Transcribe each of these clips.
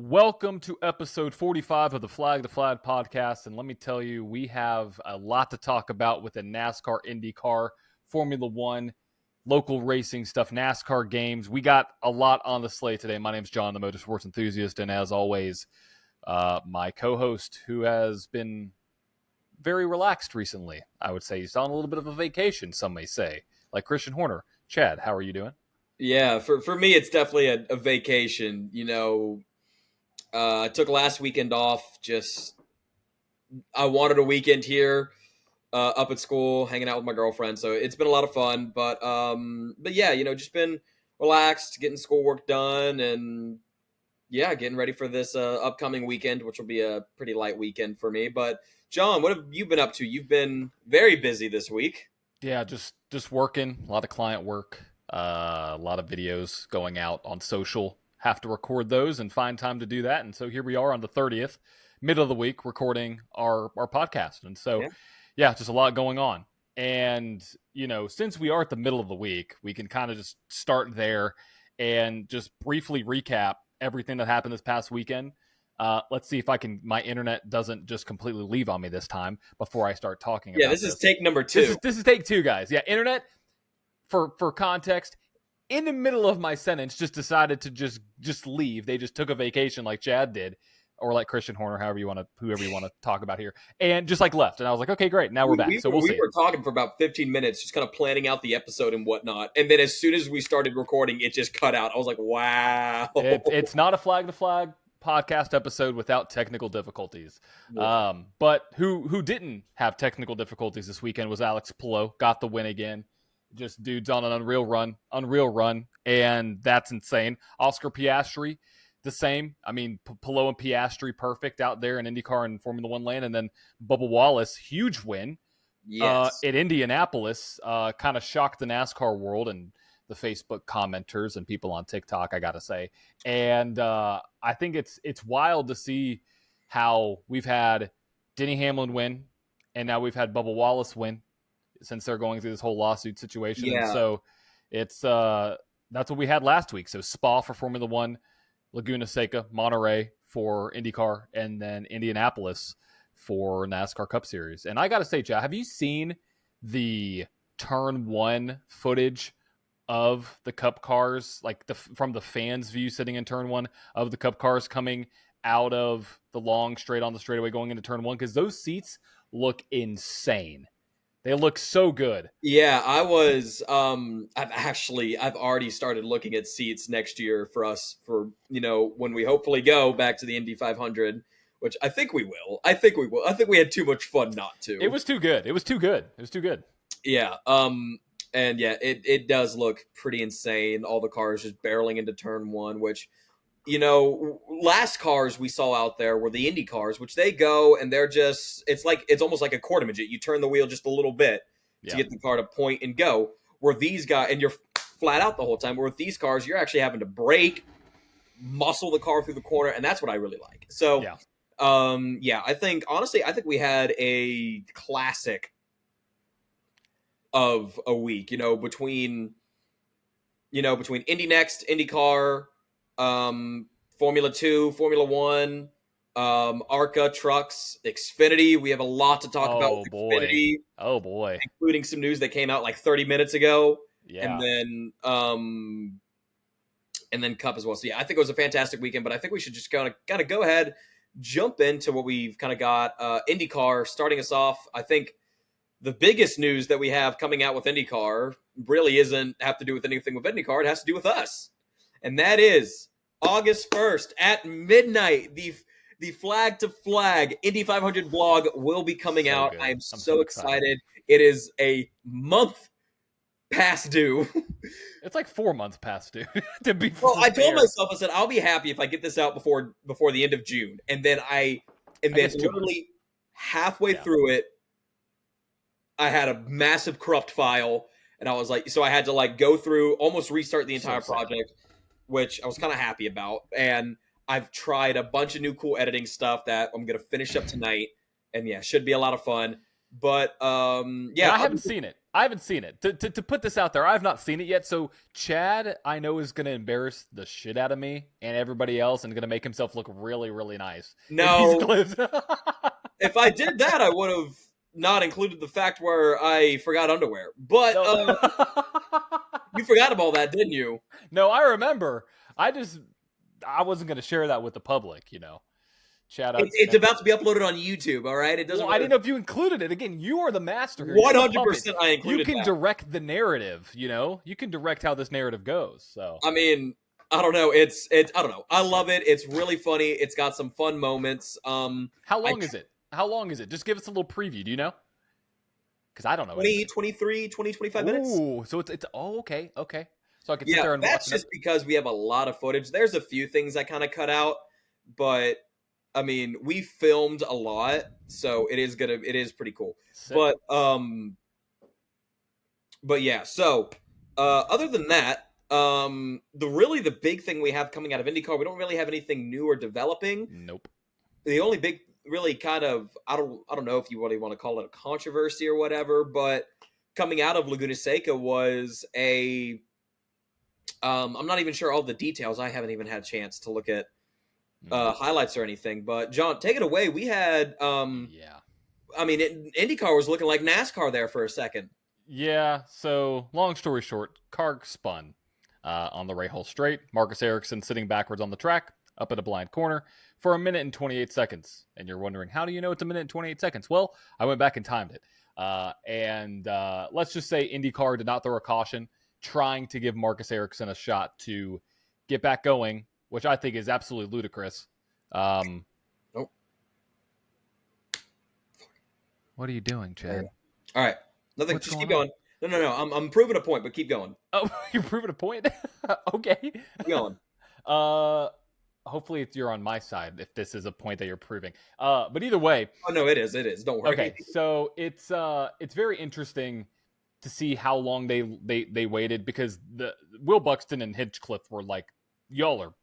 Welcome to episode 45 of the Flag to Flag podcast. And let me tell you, we have a lot to talk about with the NASCAR, IndyCar, Formula One, local racing stuff, NASCAR games. We got a lot on the slate today. My name's John, the motorsports enthusiast. And as always, my co-host, who has been very relaxed recently, I would say. He's on a little bit of a vacation, some may say, like Christian Horner. Chad, how are you doing? Yeah, for me, it's definitely a vacation. I took last weekend off. I wanted a weekend here, up at school, hanging out with my girlfriend. So it's been a lot of fun. But yeah, just been relaxed, getting schoolwork done, and yeah, getting ready for this upcoming weekend, which will be a pretty light weekend for me. But John, what have you been up to? You've been very busy this week. Yeah, just working, a lot of client work, a lot of videos going out on social. Have to record those and find time to do that. And so here we are on the 30th, middle of the week, recording our podcast. And so, yeah, just a lot going on. And, since we are at the middle of the week, we can kind of just start there and just briefly recap everything that happened this past weekend. Let's see if my internet doesn't just completely leave on me this time before I start talking about this. Yeah, this is take number 2. This is take 2, guys. Yeah, internet, for context, in the middle of my sentence, just decided to just leave. They just took a vacation like Chad did, or like Christian Horner, whoever you want to talk about here, and just like left. And I was like, okay, great, now we're back. We were talking for about 15 minutes, just kind of planning out the episode and whatnot. And then as soon as we started recording, it just cut out. I was like, wow. It's not a flag to flag podcast episode without technical difficulties. Yeah. But who didn't have technical difficulties this weekend was Alex Palou. Got the win again. Just dude's on an unreal run, and that's insane. Oscar Piastri, the same. I mean, Palou and Piastri, perfect out there in IndyCar and Formula One land. And then Bubba Wallace, huge win at Indianapolis, kind of shocked the NASCAR world and the Facebook commenters and people on TikTok, I got to say. And I think it's wild to see how we've had Denny Hamlin win, and now we've had Bubba Wallace win, since they're going through this whole lawsuit situation. Yeah. And so it's that's what we had last week. So Spa for Formula One, Laguna Seca, Monterey for IndyCar, and then Indianapolis for NASCAR Cup Series. And I got to say, Chad, have you seen the Turn 1 footage of the Cup cars, like from the fans' view sitting in Turn 1 of the Cup cars coming out of the long straight on the straightaway going into Turn 1? Because those seats look insane. They look so good. Yeah, I was. I've already started looking at seats next year for us for when we hopefully go back to the Indy 500, which I think we will. I think we had too much fun not to. It was too good. Yeah. And yeah, it does look pretty insane. All the cars just barreling into Turn 1, which, last cars we saw out there were the Indy cars, which they go and they're just, it's almost like a quarter midget. You turn the wheel just a little bit to get the car to point and go. Where these guys, and you're flat out the whole time. Where with these cars, you're actually having to brake, muscle the car through the corner, and that's what I really like. So, I think we had a classic of a week, between Indy Next, IndyCar, Formula 2, Formula 1, ARCA trucks, Xfinity. We have a lot to talk about with Xfinity. Oh boy. Including some news that came out like 30 minutes ago. Yeah. And then Cup as well. So yeah, I think it was a fantastic weekend, but I think we should just kind of go ahead, jump into what we've kind of got. IndyCar starting us off. I think the biggest news that we have coming out with IndyCar really isn't have to do with anything with IndyCar. It has to do with us. And that is August 1st at midnight. The Flag to Flag Indy 500 vlog will be coming out. I am so excited. It is a month past due. It's like 4 months past due. To be I told myself, I said, I'll be happy if I get this out before the end of June. And then literally halfway through it, I had a massive corrupt file, and I was like, so I had to go through, almost restart the entire project, which I was kind of happy about. And I've tried a bunch of new cool editing stuff that I'm going to finish up tonight. And yeah, should be a lot of fun. But yeah, and I haven't seen it. To put this out there, I have not seen it yet. So Chad, I know, is going to embarrass the shit out of me and everybody else, and going to make himself look really, really nice in these clips. If I did that, I would have not included the fact where I forgot underwear. But No. you forgot about that, didn't you? No, I remember. I wasn't going to share that with the public, Shout out. It's about to be uploaded on YouTube. All right, it doesn't. Well, I didn't know if you included it. Again, you are the master here. 100%, I included. You can direct the narrative. You can direct how this narrative goes. So I mean, I don't know. It's I don't know. I love it. It's really funny. It's got some fun moments. How long is it? How long is it? Just give us a little preview. Do you know? Because I don't know. 20, 23, 20, 25 minutes. Ooh, so it's okay. So I can sit there and watch. That's just because we have a lot of footage. There's a few things I kind of cut out, but I mean, we filmed a lot, so it is pretty cool. Sick. But yeah, so other than that, the big thing we have coming out of IndyCar, we don't really have anything new or developing. Nope. The only big, really kind of, I don't know if you really want to call it a controversy or whatever, but coming out of Laguna Seca was I'm not even sure all the details. I haven't even had a chance to look at highlights or anything. But John, take it away. We had, I mean, IndyCar was looking like NASCAR there for a second. Yeah. So long story short, car spun on the Rahal Straight. Marcus Ericsson sitting backwards on the track, up in a blind corner for 1 minute and 28 seconds. And you're wondering, how do you know it's 1 minute and 28 seconds? Well, I went back and timed it. And let's just say IndyCar did not throw a caution, trying to give Marcus Ericsson a shot to get back going, which I think is absolutely ludicrous. Nope. What are you doing, Chad? All right. Nothing. Just keep going. No. I'm proving a point, but keep going. Oh, you're proving a point? Okay. Keep going. Hopefully you're on my side if this is a point that you're proving. But either way. Oh no, it is. Don't worry. Okay. So it's very interesting to see how long they waited, because the Will Buxton and Hinchcliffe were like, y'all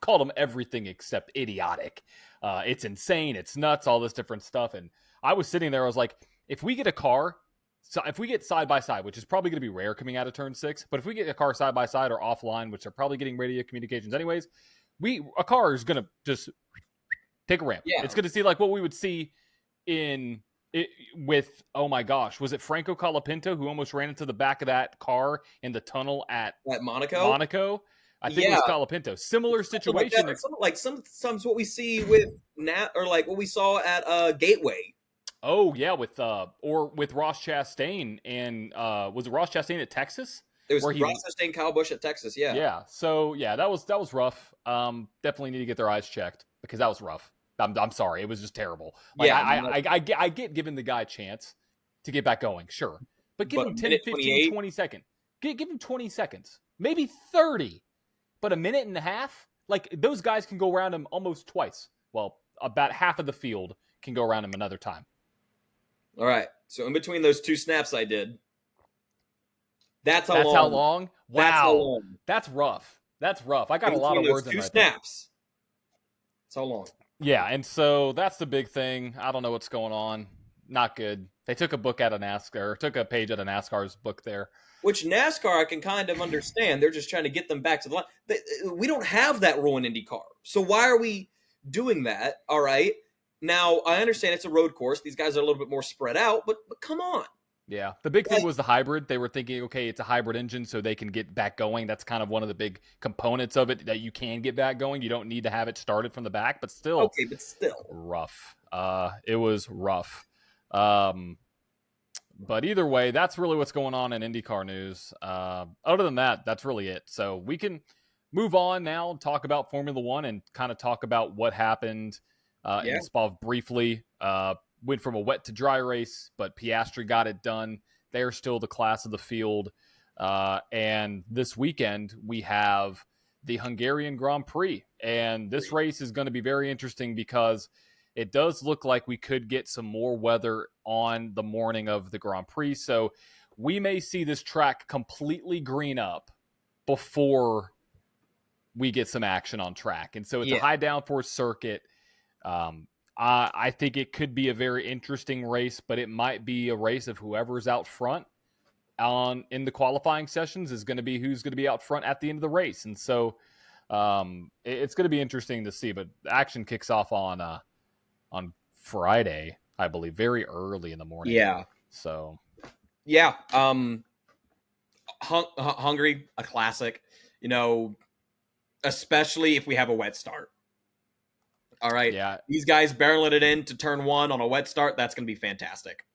called them everything except idiotic. It's insane. It's nuts. All this different stuff. And I was sitting there. I was like, if we get a car, so if we get side by side, which is probably going to be rare coming out of turn 6, but if we get a car side by side or offline, which they're probably getting radio communications anyways, a car is going to just take a ramp. Yeah. It's going to see like what we would see with, oh my gosh, was it Franco Colapinto who almost ran into the back of that car in the tunnel at Monaco? I think it was Colapinto. Similar situation. Sometimes what we see with or like what we saw at Gateway. Oh yeah, with Ross Chastain and was it Ross Chastain at Texas? It was Ross Chastain, Kyle Busch at Texas. Yeah. Yeah. So yeah, that was rough. Definitely need to get their eyes checked because that was rough. I'm sorry, it was just terrible. Like, yeah, I get giving the guy a chance to get back going, sure, but give him 10, 15, 20 seconds. Give him 20 seconds, maybe 30, but a minute and a half. Like those guys can go around him almost twice. Well, about half of the field can go around him another time. All right. So in between those two snaps I did, that's how long? Wow. That's how long. That's rough. I got a lot of words in two snaps. That's how long. Yeah, and so that's the big thing. I don't know what's going on. Not good. They took a book out of NASCAR, took a page out of NASCAR's book there. Which NASCAR I can kind of understand. They're just trying to get them back to the line. We don't have that rule in IndyCar. So why are we doing that? All right. Now, I understand it's a road course. These guys are a little bit more spread out, but come on. Yeah. The big thing was the hybrid. They were thinking, okay, it's a hybrid engine, so they can get back going. That's kind of one of the big components of it, that you can get back going. You don't need to have it started from the back, but still. Okay, but still. Rough. It was rough. But either way, that's really what's going on in IndyCar news. Other than that, that's really it. So we can move on now and talk about Formula One and kind of talk about what happened in Spa briefly. Went from a wet to dry race, but Piastri got it done. They're still the class of the field. And this weekend, we have the Hungarian Grand Prix. And this race is going to be very interesting because it does look like we could get some more weather on the morning of the Grand Prix. So we may see this track completely green up before we get some action on track. And so it's a high downforce circuit. I think it could be a very interesting race, but it might be a race of whoever's out front in the qualifying sessions is going to be who's going to be out front at the end of the race. And so it's going to be interesting to see. But the action kicks off on Friday, I believe, very early in the morning. Yeah. So. Yeah. Hungary, a classic. Especially if we have a wet start. All right. Yeah. These guys barreling it in to turn 1 on a wet start. That's going to be fantastic.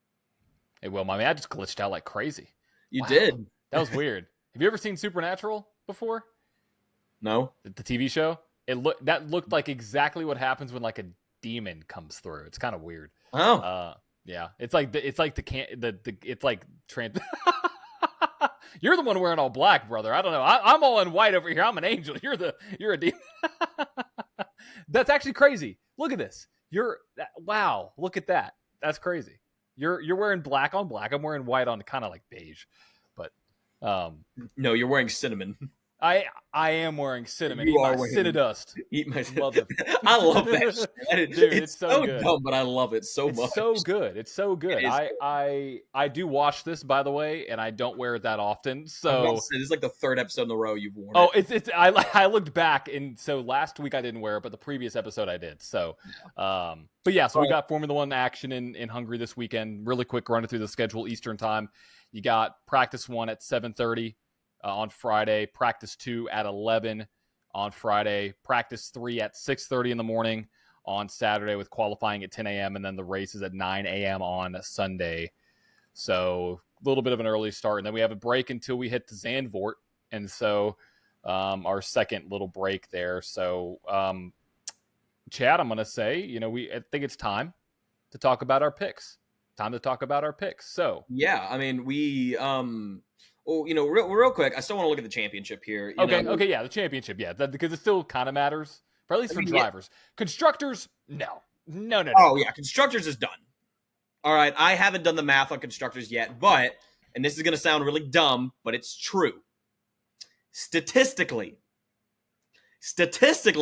It will. I just glitched out like crazy. You did. That was weird. Have you ever seen Supernatural before? No. The TV show? That looked like exactly what happens when like a demon comes through. It's kind of weird. Oh. Yeah. It's like You're the one wearing all black, brother. I don't know. I'm all in white over here. I'm an angel. You're a demon. That's actually crazy. Look at this. Wow. Look at that. That's crazy. You're wearing black on black. I'm wearing white on kind of like beige, but no, you're wearing cinnamon. I am wearing cinnamon. You Eat are my cinnadust. Eat my I love that shit. Dude, it's so good. Dumb, but I love it so much. It's so good. It's so good. I do watch this, by the way, and I don't wear it that often. So it's like the 3rd episode in a row you've worn it. I looked back, and so last week I didn't wear it, but the previous episode I did. So but yeah, so we got Formula 1 action in Hungary this weekend. Really quick running through the schedule Eastern time. You got practice 1 at 7:30. On Friday, practice 2 at 11 on Friday, practice 3 at 6:30 in the morning on Saturday with qualifying at 10 a.m. and then the race is at 9 a.m. on Sunday. So a little bit of an early start. And then we have a break until we hit the Zandvoort. And so our second little break there. So, Chad, I'm going to say, I think it's time to talk about our picks. So, yeah, we, real quick, I still want to look at the championship here. Okay, yeah, the championship, yeah, because it still kind of matters, for at least for drivers. Yeah. Constructors, no. Oh, yeah, constructors is done. All right, I haven't done the math on constructors yet, but, and this is going to sound really dumb, but it's true. Statistically,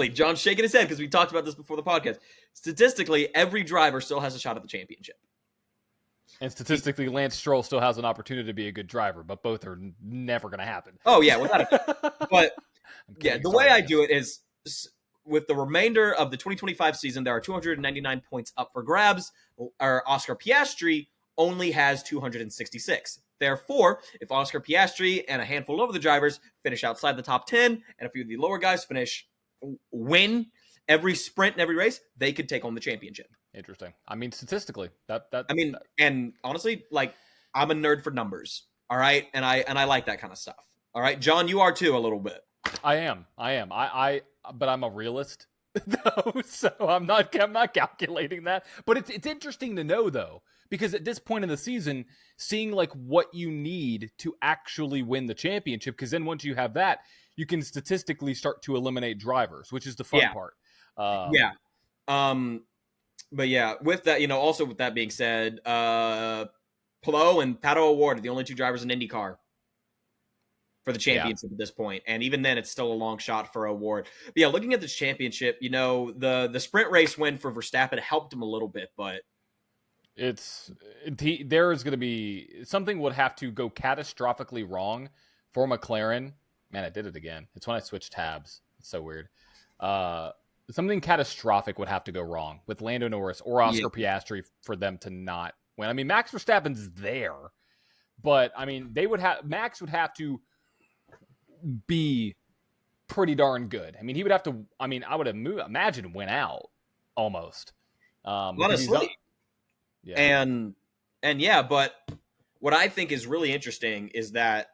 John's shaking his head because we talked about this before the podcast. Statistically, every driver still has a shot at the championship. And statistically, Lance Stroll still has an opportunity to be a good driver, but both are never going to happen. Oh, yeah, without a But, yeah, the way I do it is with the remainder of the 2025 season, there are 299 points up for grabs. Oscar Piastri only has 266. Therefore, if Oscar Piastri and a handful of the drivers finish outside the top 10, and a few of the lower guys win every sprint and every race, they could take home the championship. Interesting. Statistically, and honestly, I'm a nerd for numbers. All right, and I like that kind of stuff. All right, John, you are too a little bit. I am. But I'm a realist, though, so I'm not calculating that. But it's interesting to know though, because at this point in the season, seeing what you need to actually win the championship, because then once you have that, you can statistically start to eliminate drivers, which is the fun part. But yeah, with that, also with that being said, Palou and Pato O'Ward are the only 2 drivers in IndyCar for the championship at this point. And even then, it's still a long shot for O'Ward. But yeah, looking at this championship, the sprint race win for Verstappen helped him a little bit, but there is going to be something would have to go catastrophically wrong for McLaren. Man, I did it again. It's when I switched tabs. It's so weird. Something catastrophic would have to go wrong with Lando Norris or Oscar Piastri for them to not win. Max Verstappen's there, but Max would have to be pretty darn good. He would have to. I would imagine win out almost. Honestly, yeah, and yeah, but what I think is really interesting is that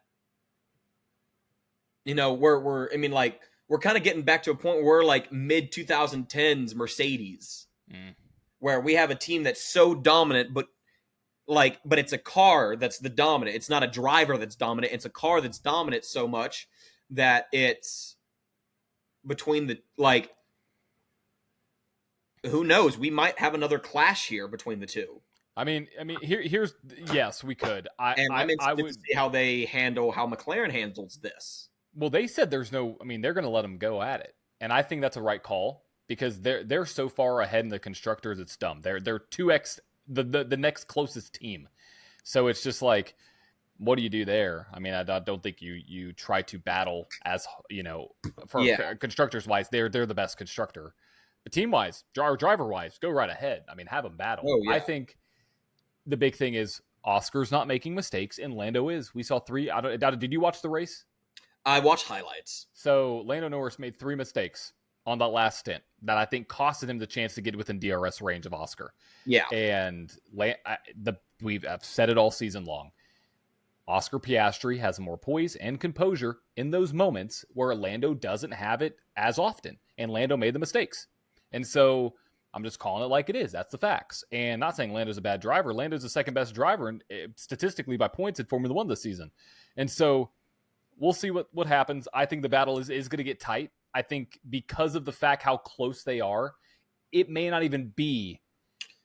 we're kind of getting back to a point where we're mid 2010s Mercedes, where we have a team that's so dominant, but it's a car that's the dominant. It's not a driver that's dominant. It's a car that's dominant so much that it's between the who knows? We might have another clash here between the two. Here's yes, we could. I'm interested to see how McLaren handles this. Well, they said there's no. They're going to let them go at it, and I think that's a right call because they're so far ahead in the constructors. It's dumb. They're 2x the next closest team. So it's just like, what do you do there? I mean, I don't think you try to battle as, for constructors wise, they're the best constructor. But team wise, driver wise, go right ahead. I mean, have them battle. Oh, yeah. I think the big thing is Oscar's not making mistakes, and Lando is. We saw 3. Did you watch the race? I watched highlights. So Lando Norris made 3 mistakes on that last stint that I think costed him the chance to get within DRS range of Oscar. Yeah. And I've said it all season long. Oscar Piastri has more poise and composure in those moments where Lando doesn't have it as often. And Lando made the mistakes. And so I'm just calling it like it is. That's the facts. And not saying Lando's a bad driver. Lando's the second best driver, and statistically by points in Formula One this season. And so we'll see what happens. I think the battle is going to get tight. I think because of the fact how close they are, it may not even be,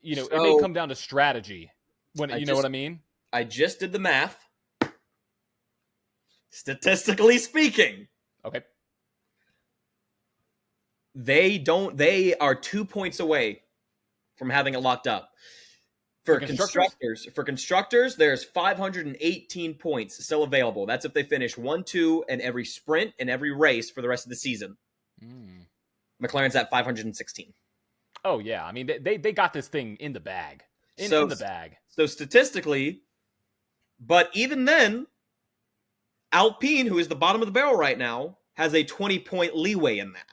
it may come down to strategy. What I mean? I just did the math. Statistically speaking. Okay. They are 2 points away from having it locked up. For constructors, there's 518 points still available. That's if they finish 1-2 in every sprint and every race for the rest of the season. McLaren's at 516. Oh yeah, I mean they got this thing in the bag. In the bag. So statistically, but even then, Alpine, who is the bottom of the barrel right now, has a 20-point leeway in that.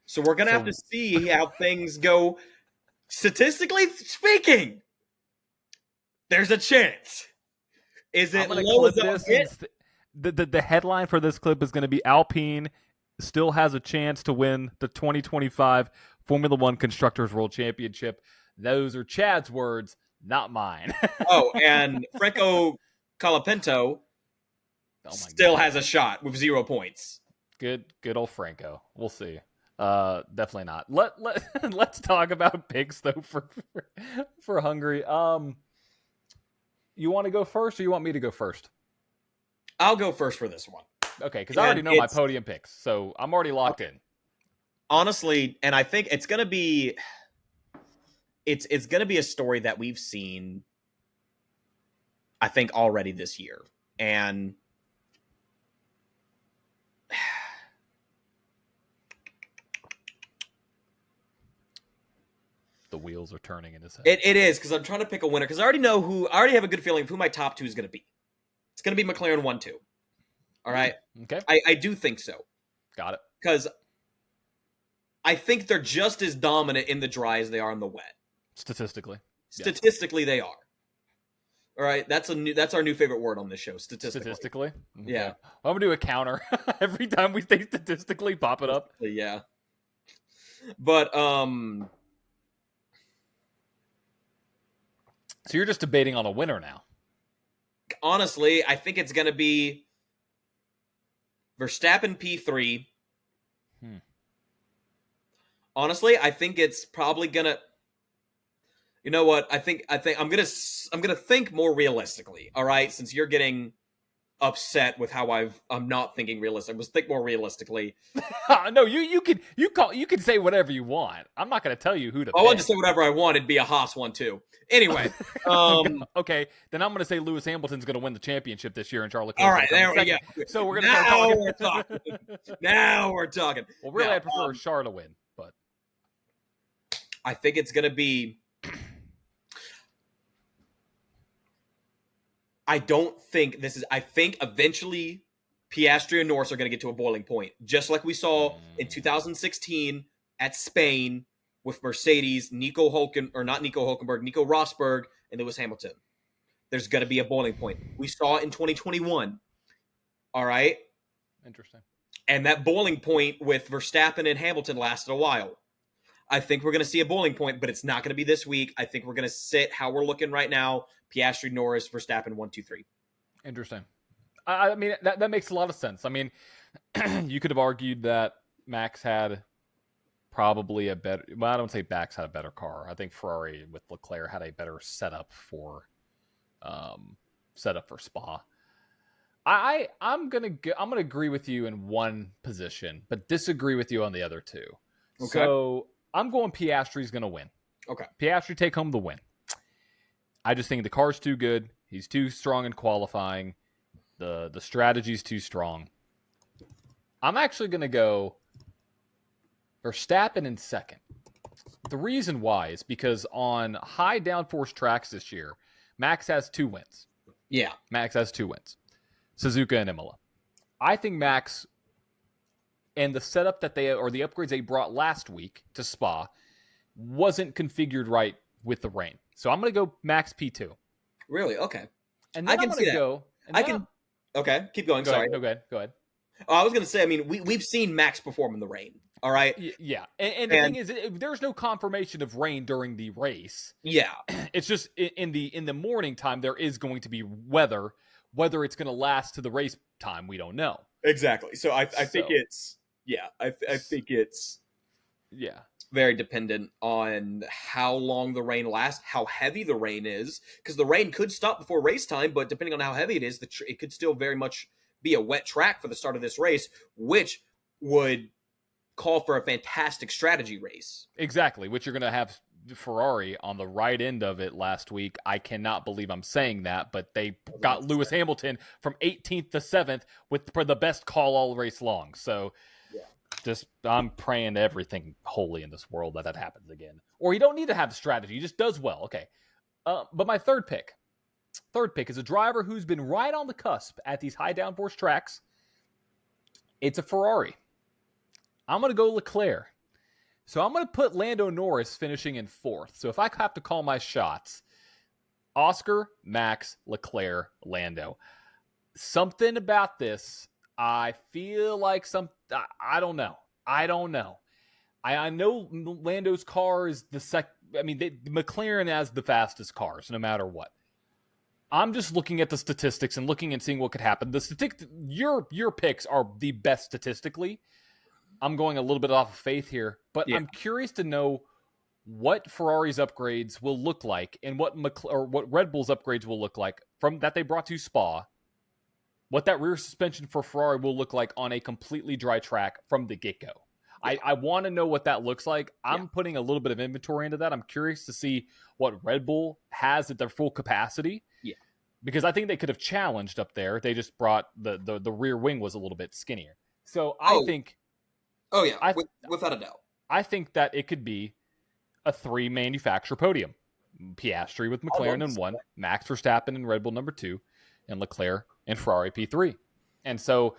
So we're going to have to see how things go. Statistically speaking, there's a chance. Is it low as the headline for this clip is going to be Alpine still has a chance to win the 2025 Formula One Constructors World Championship. Those are Chad's words, not mine. And Franco Colapinto still has a shot with 0 points. Good old Franco. We'll see. Definitely not. Let's talk about picks though for Hungary. You want to go first, or you want me to go first? I'll go first for this one. Okay, because I already know my podium picks, so I'm already locked in. Honestly, and I think it's gonna be a story that we've seen, I think, already this year, and the wheels are turning in his head. It is, because I'm trying to pick a winner, because I already have a good feeling of who my top 2 is going to be. It's going to be McLaren 1-2. All right? Okay. I do think so. Got it. Because I think they're just as dominant in the dry as they are in the wet. Statistically. Statistically, they are. All right? That's our new favorite word on this show, statistically. Okay. Yeah. Well, I'm going to do a counter. Every time we say statistically, pop it up. Yeah. But, so you're just debating on a winner now. Honestly, I think it's going to be Verstappen P3. Honestly, I think it's probably going to. You know what? I think I'm going to think more realistically. All right, since you're getting upset with how I'm not thinking realistic. Let's think more realistically. No, you can say whatever you want. I'm not going to tell you who to. I wanted to say whatever I want. It'd be a Haas 1-2. Anyway, okay, then I'm going to say Lewis Hamilton's going to win the championship this year, and Charles Leclerc. All right, there we go. So we're going to start talking. Now we're talking. Well, really, I prefer Charles to win, but I think it's going to be. I don't think this is. I think eventually Piastri and Norris are going to get to a boiling point, just like we saw in 2016 at Spain with Mercedes, Nico Rosberg, and Lewis Hamilton. There's going to be a boiling point. We saw it in 2021. All right? Interesting. And that boiling point with Verstappen and Hamilton lasted a while. I think we're going to see a boiling point, but it's not going to be this week. I think we're going to sit how we're looking right now. Piastri, Norris, Verstappen, 1, 2, 3. Interesting. I mean, that makes a lot of sense. I mean, you could have argued that Max had probably a better. Well, I don't say Max had a better car. I think Ferrari with Leclerc had a better setup for Spa. I'm gonna agree with you in one position, but disagree with you on the other two. Okay. So I'm going Piastri's going to win. Okay. Piastri take home the win. I just think the car's too good. He's too strong in qualifying. The strategy's too strong. I'm actually going to go Verstappen in second. The reason why is because on high downforce tracks this year, Max has 2 wins. Yeah. Max has 2 wins. Suzuka and Imola. I think Max and the setup that the upgrades they brought last week to Spa wasn't configured right with the rain. So I'm going to go Max P2. Really? Okay. And then I can see that. Go. Okay, keep going. Sorry. No, go ahead. Oh, I was going to say, I mean, we've seen Max perform in the rain. All right. Yeah. And the thing is, there's no confirmation of rain during the race. Yeah. It's just in the morning time, there is going to be weather. Whether it's going to last to the race time, we don't know. Exactly. So I think it's, I think it's very dependent on how long the rain lasts, how heavy the rain is, because the rain could stop before race time, but depending on how heavy it is, it could still very much be a wet track for the start of this race, which would call for a fantastic strategy race. Exactly, which you're going to have Ferrari on the right end of it last week. I cannot believe I'm saying that, but they got Lewis Hamilton from 18th to 7th for the best call all race long. So just I'm praying to everything holy in this world that happens again. Or you don't need to have the strategy. He just does well. Okay. But my third pick is a driver who's been right on the cusp at these high downforce tracks. It's a Ferrari. I'm going to go Leclerc. So I'm going to put Lando Norris finishing in 4th. So if I have to call my shots, Oscar, Max, Leclerc, Lando. Something about this, I feel like I don't know. I know Lando's car is McLaren has the fastest cars, no matter what. I'm just looking at the statistics and looking and seeing what could happen. Your picks are the best statistically. I'm going a little bit off of faith here, but I'm curious to know what Ferrari's upgrades will look like and what Red Bull's upgrades will look like from that they brought to Spa. What that rear suspension for Ferrari will look like on a completely dry track from the get-go. Yeah. I want to know what that looks like. I'm putting a little bit of inventory into that. I'm curious to see what Red Bull has at their full capacity. Yeah. Because I think they could have challenged up there. They just brought the rear wing was a little bit skinnier. So I think... Oh, yeah, without a doubt. I think that it could be a 3-manufacturer podium. Piastri with McLaren in 1, Max Verstappen and Red Bull number 2, and Leclerc and Ferrari P3. And so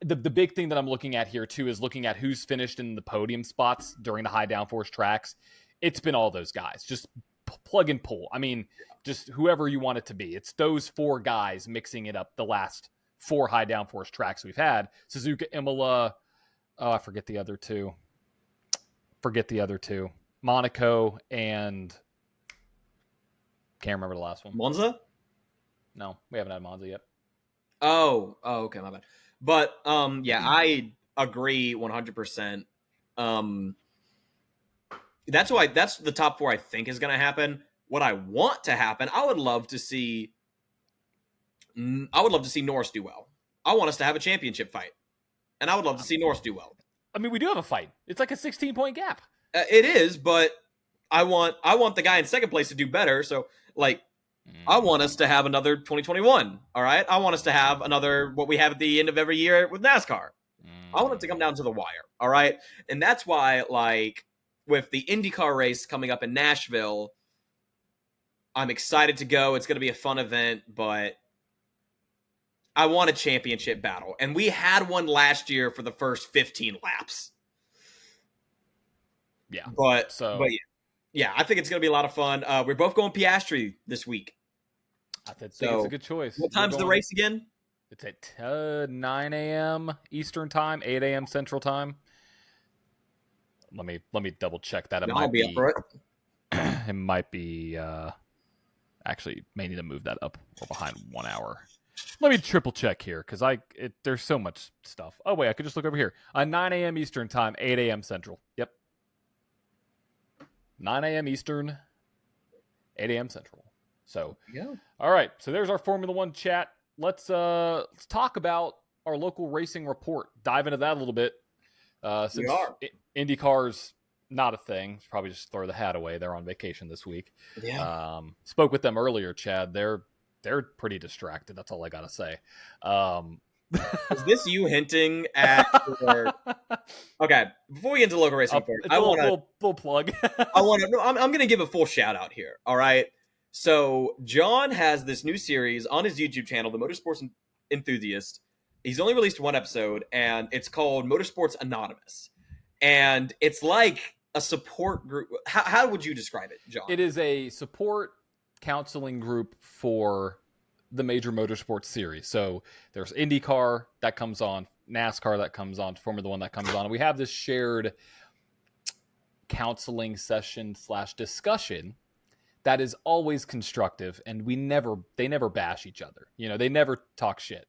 the big thing that I'm looking at here, too, is looking at who's finished in the podium spots during the high downforce tracks. It's been all those guys. Just plug and pull. I mean, just whoever you want it to be. It's those 4 guys mixing it up the last 4 high downforce tracks we've had. Suzuka, Imola... Oh, I forget the other two. Monaco and... Can't remember the last one. Monza? No, we haven't had Monza yet. Oh, okay, my bad. But, I agree 100%. That's the top 4 I think is going to happen. What I want to happen, I would love to see Norris do well. I want us to have a championship fight. And I would love to see Norris do well. I mean, we do have a fight. It's like a 16-point gap. It is, but I want the guy in second place to do better. So, I want us to have another 2021. All right, I want us to have another what we have at the end of every year with NASCAR. I want it to come down to the wire. All right, and that's why, with the IndyCar race coming up in Nashville, I'm excited to go. It's going to be a fun event, but I want a championship battle. And we had one last year for the first 15 laps. Yeah. But I think it's going to be a lot of fun. We're both going Piastri this week. I think it's a good choice. What time's the race again? It's at 9 a.m. Eastern time, 8 a.m. Central time. Let me double check that. I'll be up for it. It might be actually may need to move that up or behind 1 hour. Let me triple check here because there's so much stuff. Oh wait, I could just look over here. 9 a.m. Eastern time, 8 a.m. Central. Yep. 9 a.m. Eastern, 8 a.m. Central. So, all right. So there's our Formula One chat. Let's talk about our local racing report. Dive into that a little bit. Since IndyCar's not a thing, probably just throw the hat away. They're on vacation this week. Yeah. Spoke with them earlier, Chad. They're pretty distracted. That's all I gotta say. Is this you hinting at your... Okay, before we get into local racing report, I want a little plug. I'm going to give a full shout out here. All right. So John has this new series on his YouTube channel, The Motorsports Enthusiast. He's only released one episode, and it's called Motorsports Anonymous. And it's like a support group. How would you describe it, John? It is a support counseling group for the major motorsports series. So there's IndyCar that comes on, NASCAR that comes on, Formula One that comes on. And we have this shared counseling session / discussion that is always constructive, and they never bash each other. They never talk shit.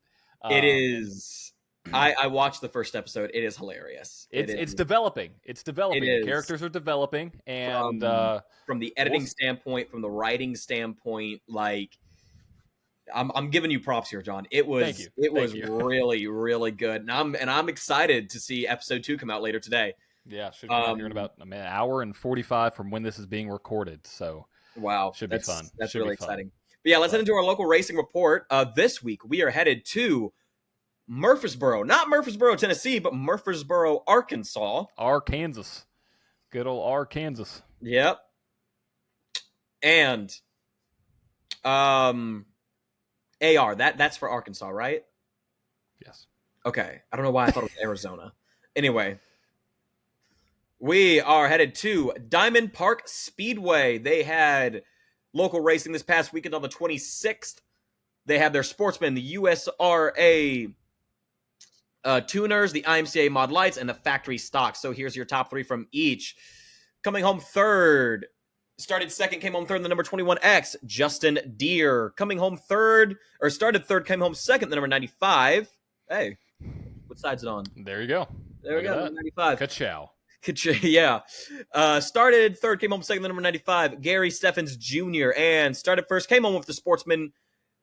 It is. I watched the first episode. It is hilarious. It's developing. It's developing. The characters are developing, and from the editing standpoint, from the writing standpoint, like I'm giving you props here, John. It was really, really good, and I'm excited to see episode 2 come out later today. Yeah, should come out here in about an hour and 45 from when this is being recorded. So wow, should be fun. That's really exciting. But yeah, let's head into our local racing report. This week we are headed to Murfreesboro, not Murfreesboro, Tennessee, but Murfreesboro, Arkansas. Arkansas. Good old Arkansas. Yep. And AR, that's for Arkansas, right? Yes. Okay. I don't know why I thought it was Arizona. Anyway, we are headed to Diamond Park Speedway. They had local racing this past weekend on the 26th. They have their sportsmen, the USRA tuners, the IMCA mod lights, and the factory stocks. So here's your top 3 from each. Coming home third, started second, came home third in the number 21X, Justin Deere. Coming home third, or started third, came home second, the number 95. Hey, what side's it on? There you go. There we go, 95. Ka-chow. Yeah. Started third, came home second, the number 95, Gary Steffens Jr. And started first, came home with the sportsman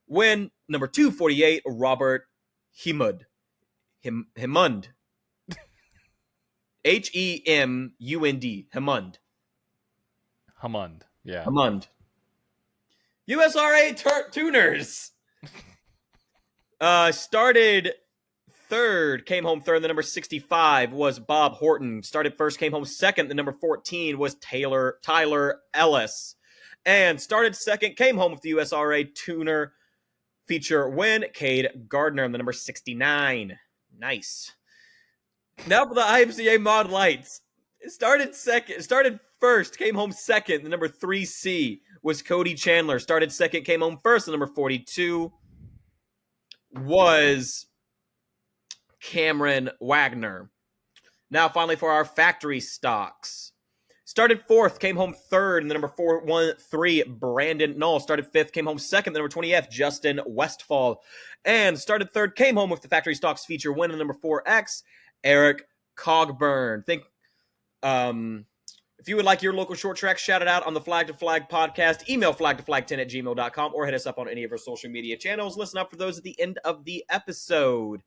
win, number 248, Robert Hemund. Hemund. Hemund. Hemund. Hemund. Yeah. Hemund. USRA tuners. Started third, came home third. The number 65 was Bob Horton. Started first, came home second. The number 14 was Tyler Ellis. And started second, came home with the USRA tuner feature win, Cade Gardner in the number 69. Nice. Now for the IMCA mod lights. Started first, came home second. The number 3C was Cody Chandler. Started second, came home first. The number 42 was Cameron Wagner. Now finally for our factory stocks. Started fourth, came home third. And the number 413, Brandon Knoll. Started fifth, came home second. The number 20F, Justin Westfall. And started third, came home with the factory stocks feature win. The number 4X, Eric Cogburn. If you would like your local short track shouted out on the Flag to Flag podcast, email flagtoflag10@gmail.com or hit us up on any of our social media channels. Listen up for those at the end of the episode.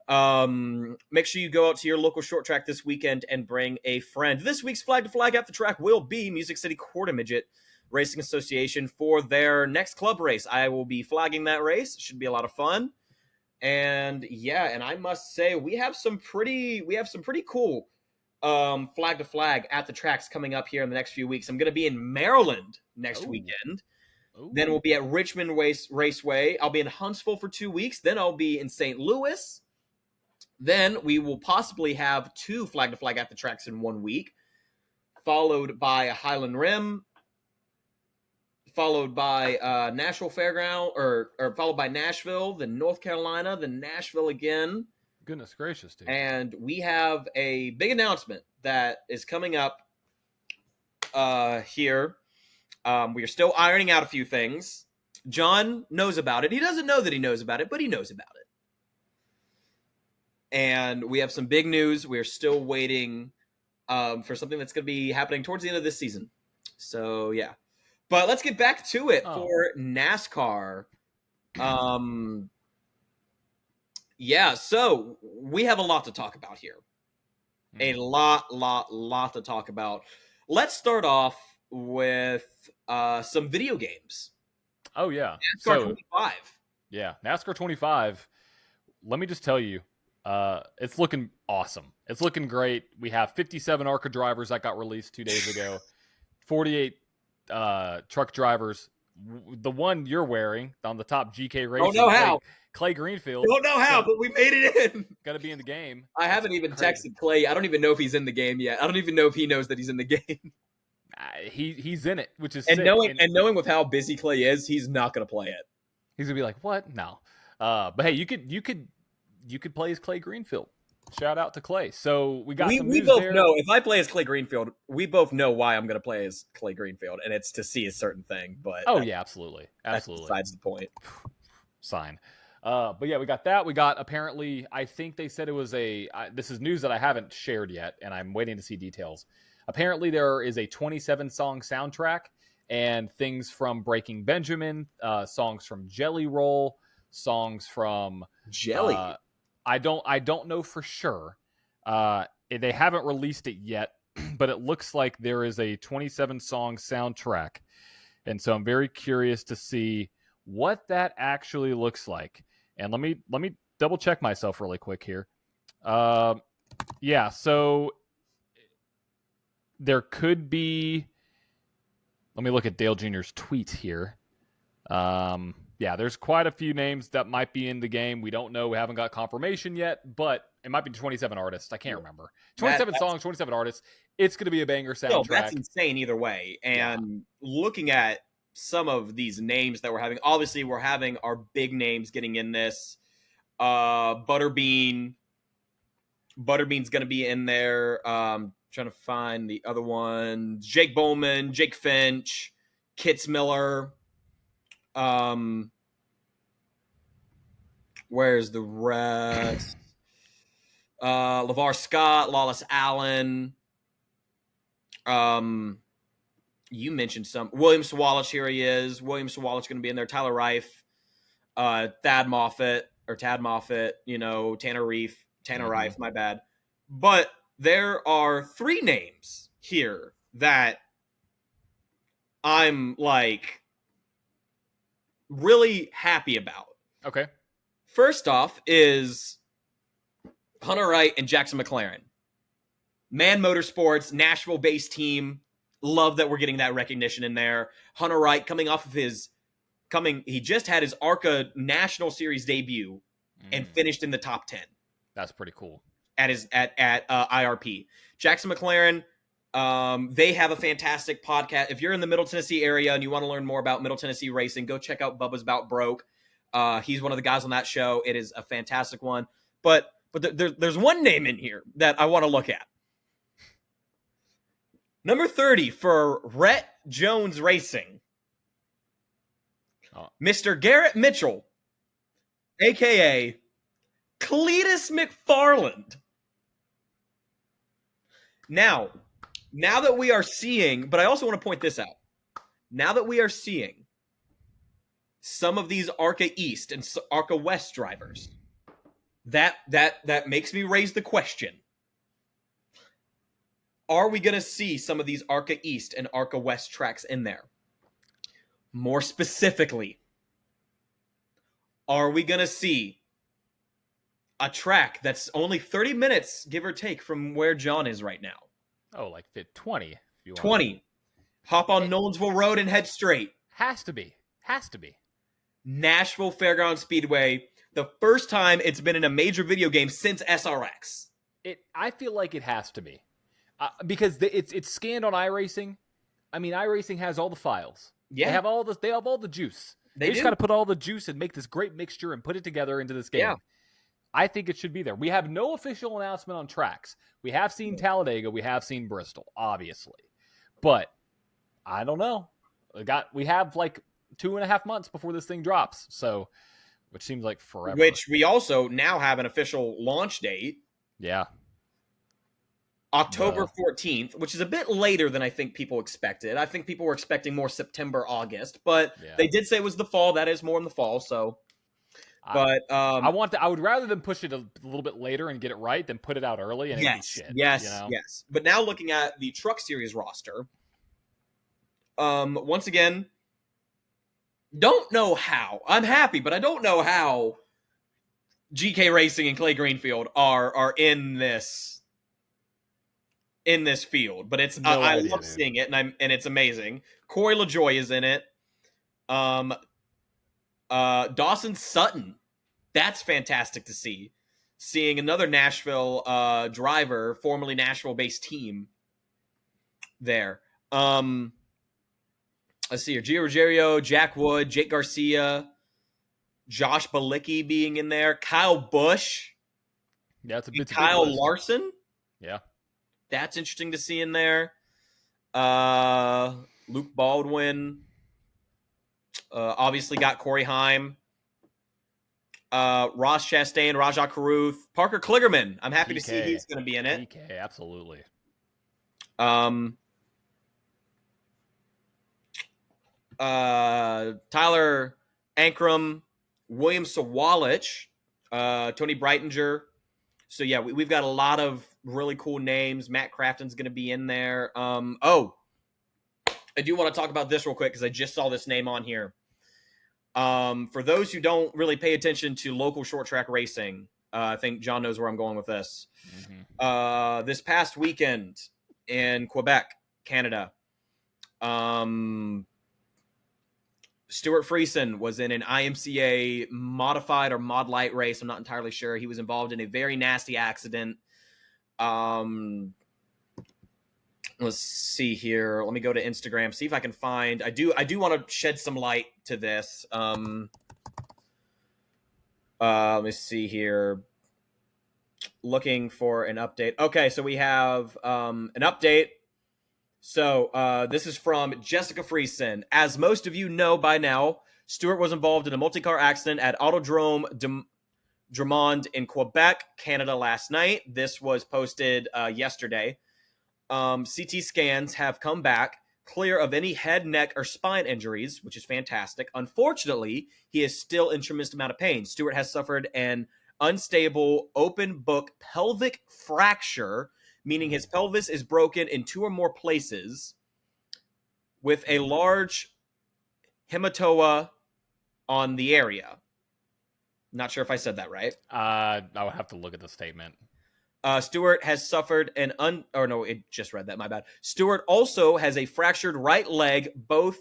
Make sure you go out to your local short track this weekend and bring a friend. This week's Flag to Flag at the track will be Music City Quarter Midget Racing Association for their next club race. I will be flagging that race. It should be a lot of fun. And yeah, and I must say we have some pretty cool Flag to Flag at the tracks coming up here in the next few weeks. I'm going to be in Maryland next weekend. Ooh. Then we'll be at Richmond Raceway. I'll be in Huntsville for 2 weeks. Then I'll be in St. Louis. Then we will possibly have 2 Flag to Flag at the tracks in 1 week, followed by a Highland Rim, followed by Nashville Fairground, or followed by Nashville, then North Carolina, then Nashville again. Goodness gracious, dude. And we have a big announcement that is coming up here. We are still ironing out a few things. John knows about it. He doesn't know that he knows about it, but he knows about it. And we have some big news. We're still waiting for something that's going to be happening towards the end of this season. So, yeah. But let's get back to it for NASCAR. Yeah, so we have a lot to talk about here. A lot to talk about. Let's start off with some video games. Oh, yeah. NASCAR 25. Yeah, NASCAR 25. Let me just tell you, it's looking awesome. It's looking great. We have 57 ARCA drivers that got released 2 days ago, 48 truck drivers. The one you're wearing on the top, GK Racing. Don't know how. Clay Greenfield. Don't know how, but we made it in. Got to be in the game. I haven't even texted Clay. I don't even know if he's in the game yet. I don't even know if he knows that he's in the game. He's in it, which is and sick. knowing with how busy Clay is, he's not going to play it. He's gonna be like, "What? No." But hey, you could play as Clay Greenfield. Shout out to Clay. So we got some we news both there. know if I play as Clay Greenfield, we both know why I'm going to play as Clay Greenfield, and it's to see a certain thing. But yeah, absolutely. That's besides the point. Sign. But yeah, we got that. We got apparently, I think they said it was this is news that I haven't shared yet, and I'm waiting to see details. Apparently, there is a 27-song soundtrack and things from Breaking Benjamin, songs from Jelly Roll, songs from Jelly. I don't know for sure. They haven't released it yet, but it looks like there is a 27-song soundtrack, and so I'm very curious to see what that actually looks like. And let me double check myself really quick here. Yeah, so there could be. Let me look at Dale Jr.'s tweet here. Yeah, there's quite a few names that might be in the game. We don't know. We haven't got confirmation yet, but it might be 27 artists. I can't remember. 27 songs, 27 artists. It's going to be a banger soundtrack. No, that's insane either way. And looking at some of these names that we're having, obviously we're having our big names getting in this. Butterbean's going to be in there. Trying to find the other ones. Jake Bowman, Jake Finch, Kitts Miller. Where's the rest? LeVar Scott, Lawless Allen. You mentioned some. William Sawallish, here he is. William Sawallish going to be in there. Tyler Reif, Tad Moffat, Tanner Reif, my bad. But there are 3 names here that I'm like really happy about. Okay. First off is Hunter Wright and Jackson McLaren. Man Motorsports, Nashville-based team. Love that we're getting that recognition in there. Hunter Wright coming off of he just had his ARCA National Series debut and finished in the top 10. That's pretty cool. At IRP. Jackson McLaren, they have a fantastic podcast. If you're in the Middle Tennessee area and you want to learn more about Middle Tennessee racing, go check out Bubba's About Broke. He's one of the guys on that show. It is a fantastic one. But there's one name in here that I want to look at. Number 30 for Rhett Jones Racing. Mr. Garrett Mitchell, a.k.a. Cletus McFarland. Now that we are seeing, but I also want to point this out. Now that we are seeing some of these ARCA East and ARCA West drivers, that makes me raise the question. Are we going to see some of these ARCA East and ARCA West tracks in there? More specifically, are we going to see a track that's only 30 minutes, give or take, from where John is right now? Oh, like 20. If you want. 20. Hop on Nolensville Road and head straight. Has to be. Nashville Fairground Speedway. The first time it's been in a major video game since SRX. I feel like it has to be. Because it's scanned on iRacing. I mean, iRacing has all the files. Yeah. They have all the juice. They just got to put all the juice and make this great mixture and put it together into this game. Yeah. I think it should be there. We have no official announcement on tracks. We have seen Talladega. We have seen Bristol, obviously. But I don't know. We have like 2.5 months before this thing drops. So, which seems like forever. Which we also now have an official launch date. Yeah. October 14th, which is a bit later than I think people expected. I think people were expecting more September, August, but they did say it was the fall. That is more in the fall, so But I would rather than push it a little bit later and get it right than put it out early and it'd be shit. Yes. But now looking at the Truck Series roster, once again, don't know how. I'm happy, but I don't know how GK Racing and Clay Greenfield are in this field. But it's I love seeing it, and it's amazing. Corey LaJoie is in it. Dawson Sutton. That's fantastic to see. Seeing another Nashville driver, formerly Nashville-based team there. Let's see here. Gio Ruggiero, Jack Wood, Jake Garcia, Josh Balicki being in there. Kyle Busch. Yeah, it's a Kyle Larson. Yeah. That's interesting to see in there. Luke Baldwin. Obviously got Corey Heim. Ross Chastain, Rajah Caruth, Parker Kligerman. I'm happy to see he's going to be in it. PK, absolutely. Tyler Ankrum, William Sawalich, Tony Breitinger. So yeah, we've got a lot of really cool names. Matt Crafton's going to be in there. I do want to talk about this real quick because I just saw this name on here. For those who don't really pay attention to local short track racing, I think John knows where I'm going with this. Mm-hmm. This past weekend in Quebec, Canada, Stuart Friesen was in an IMCA modified or mod light race. I'm not entirely sure. He was involved in a very nasty accident. Let's see here. Let me go to Instagram, see if I can find. I do want to shed some light to this. Let me see here. Looking for an update. Okay, so we have an update. So this is from Jessica Friesen. As most of you know by now, Stuart was involved in a multi-car accident at Autodrome Drummond in Quebec, Canada last night. This was posted yesterday. CT scans have come back clear of any head, neck, or spine injuries, which is fantastic. Unfortunately, he is still in tremendous amount of pain. Stuart has suffered an unstable open book pelvic fracture, meaning his pelvis is broken in 2 or more places, with a large hematoma on the area. Not sure if I said that right. I would have to look at the statement. Stewart has suffered it just read that, my bad. Stewart also has a fractured right leg. Both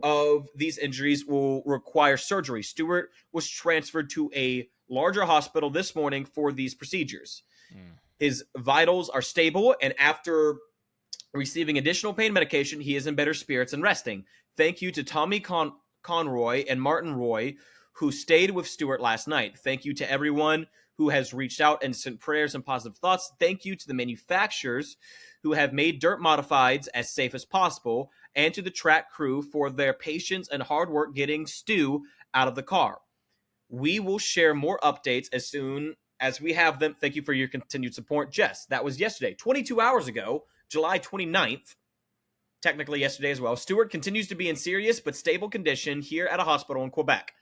of these injuries will require surgery. Stewart was transferred to a larger hospital this morning for these procedures. His vitals are stable, and after receiving additional pain medication, he is in better spirits and resting. Thank you to Tommy Conroy and Martin Roy, who stayed with Stewart last night. Thank you to everyone who has reached out and sent prayers and positive thoughts. Thank you to the manufacturers who have made dirt modifieds as safe as possible, and to the track crew for their patience and hard work getting Stu out of the car. We will share more updates as soon as we have them. Thank you for your continued support. Jess, that was yesterday. 22 hours ago, July 29th, technically yesterday as well. Stewart continues to be in serious but stable condition here at a hospital in Quebec.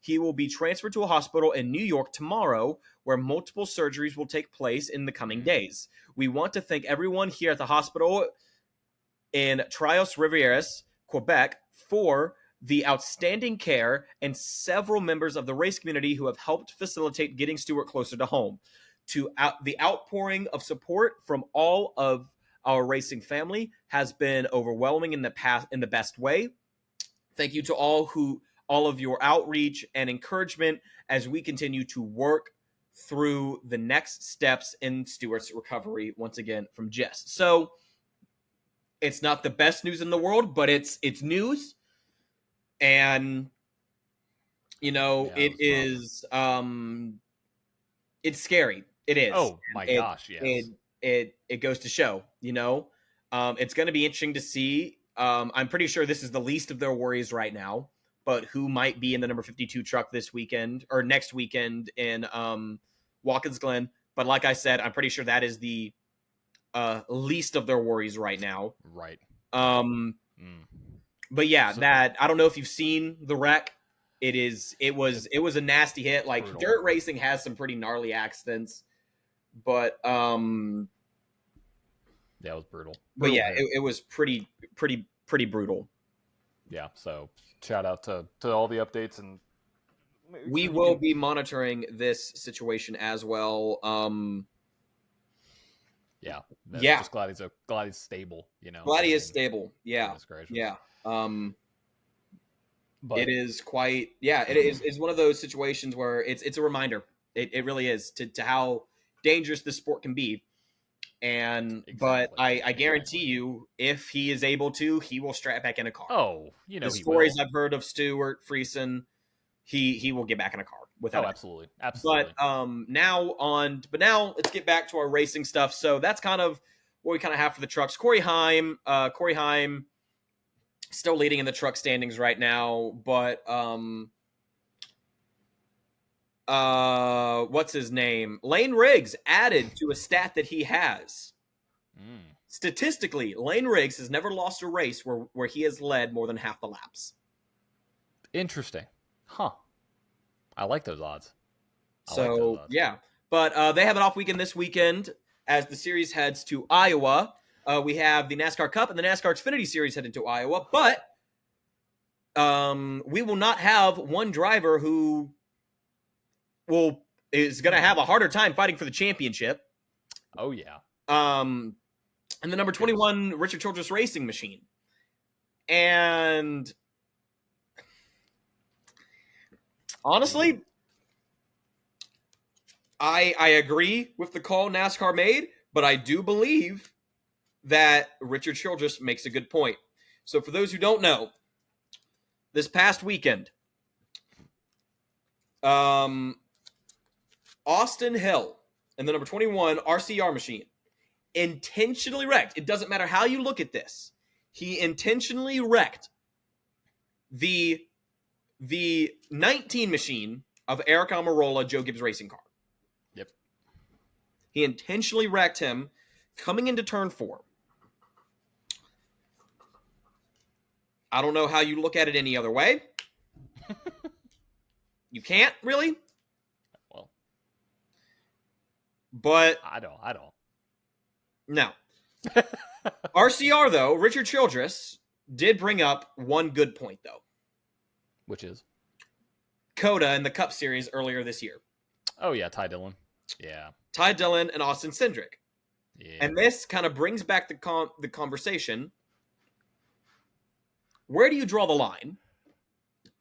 He will be transferred to a hospital in New York tomorrow, where multiple surgeries will take place in the coming days. We want to thank everyone here at the hospital in Trois-Rivières, Quebec, for the outstanding care, and several members of the race community who have helped facilitate getting Stewart closer to home. The outpouring of support from all of our racing family has been overwhelming in the best way. Thank you to all of your outreach and encouragement as we continue to work through the next steps in Stewart's recovery. Once again, from Jess. So it's not the best news in the world, but it's news. And, it is, it's scary. It is. Oh my gosh. Yes. It goes to show, it's going to be interesting to see. I'm pretty sure this is the least of their worries right now, but who might be in the number 52 truck this weekend or next weekend in Watkins Glen. But like I said, I'm pretty sure that is the least of their worries right now. Right. But yeah, I don't know if you've seen the wreck. It was a nasty hit. Like brutal. dirt racing has some pretty gnarly accidents, but yeah, it was brutal. But yeah, it was pretty brutal. Yeah, so shout out to all the updates, and we will be monitoring this situation as well. Yeah. Yeah. Just glad he's stable, you know. Glad he is stable. Yeah. Yeah. But it is quite, it is one of those situations where it's a reminder. It really is to how dangerous this sport can be. And but I guarantee you, if he is able to, he will strap back in a car. Oh, you know, the stories I've heard of Stewart Friesen, he will get back in a car without. Absolutely. But now let's get back to our racing stuff. So that's kind of what we kind of have for the trucks. Corey Heim still leading in the truck standings right now, but what's his name? Lane Riggs added to a stat that he has. Statistically, Lane Riggs has never lost a race where he has led more than half the laps. Interesting. Huh. I like those odds. Yeah. But they have an off weekend this weekend as the series heads to Iowa. We have the NASCAR Cup and the NASCAR Xfinity Series heading to Iowa. But we will not have one driver who is going to have a harder time fighting for the championship. Oh, yeah. And the number 21 Richard Childress Racing Machine. And honestly, I agree with the call NASCAR made, but I do believe that Richard Childress makes a good point. So for those who don't know, this past weekend, Austin Hill and the number 21 RCR machine intentionally wrecked. It doesn't matter how you look at this. He intentionally wrecked the 19 machine of Eric Almirola, Joe Gibbs racing car. Yep. He intentionally wrecked him coming into turn 4. I don't know how you look at it any other way. You can't, really? Well. But I don't. No. RCR, though, Richard Childress did bring up one good point, though. Which is? Coda in the Cup Series earlier this year. Oh, yeah, Ty Dillon. Yeah. Ty Dillon and Austin Cindric. Yeah. And this kind of brings back the conversation. Where do you draw the line?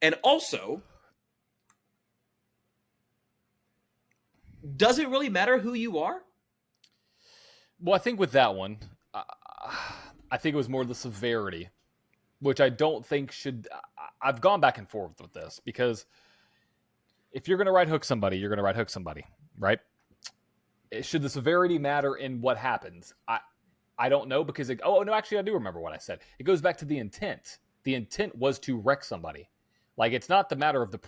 And also, does it really matter who you are? Well, I think with that one, I think it was more the severity, which I don't think should. I've gone back and forth with this because if you're going to right hook somebody, you're going to right hook somebody, right? Should the severity matter in what happens? I don't know because actually I do remember what I said. It goes back to the intent. The intent was to wreck somebody. Like it's not the matter of the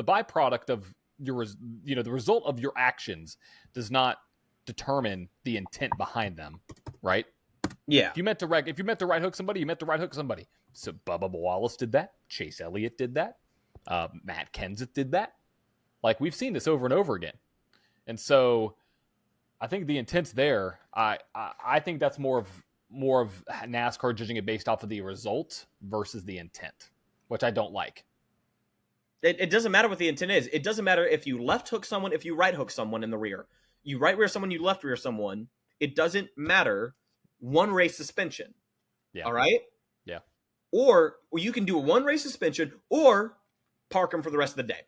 byproduct of your, the result of your actions does not determine the intent behind them, right? Yeah. If you meant to right hook somebody, you meant to right hook somebody. So Bubba Wallace did that. Chase Elliott did that. Matt Kenseth did that. Like we've seen this over and over again. And so I think the intent's there. I think that's more of NASCAR judging it based off of the result versus the intent, which I don't like. It doesn't matter what the intent is. It doesn't matter if you left hook someone, if you right hook someone in the rear. You right rear someone, you left rear someone. It doesn't matter. One race suspension. Yeah. All right? Yeah. Or you can do a one race suspension or park them for the rest of the day.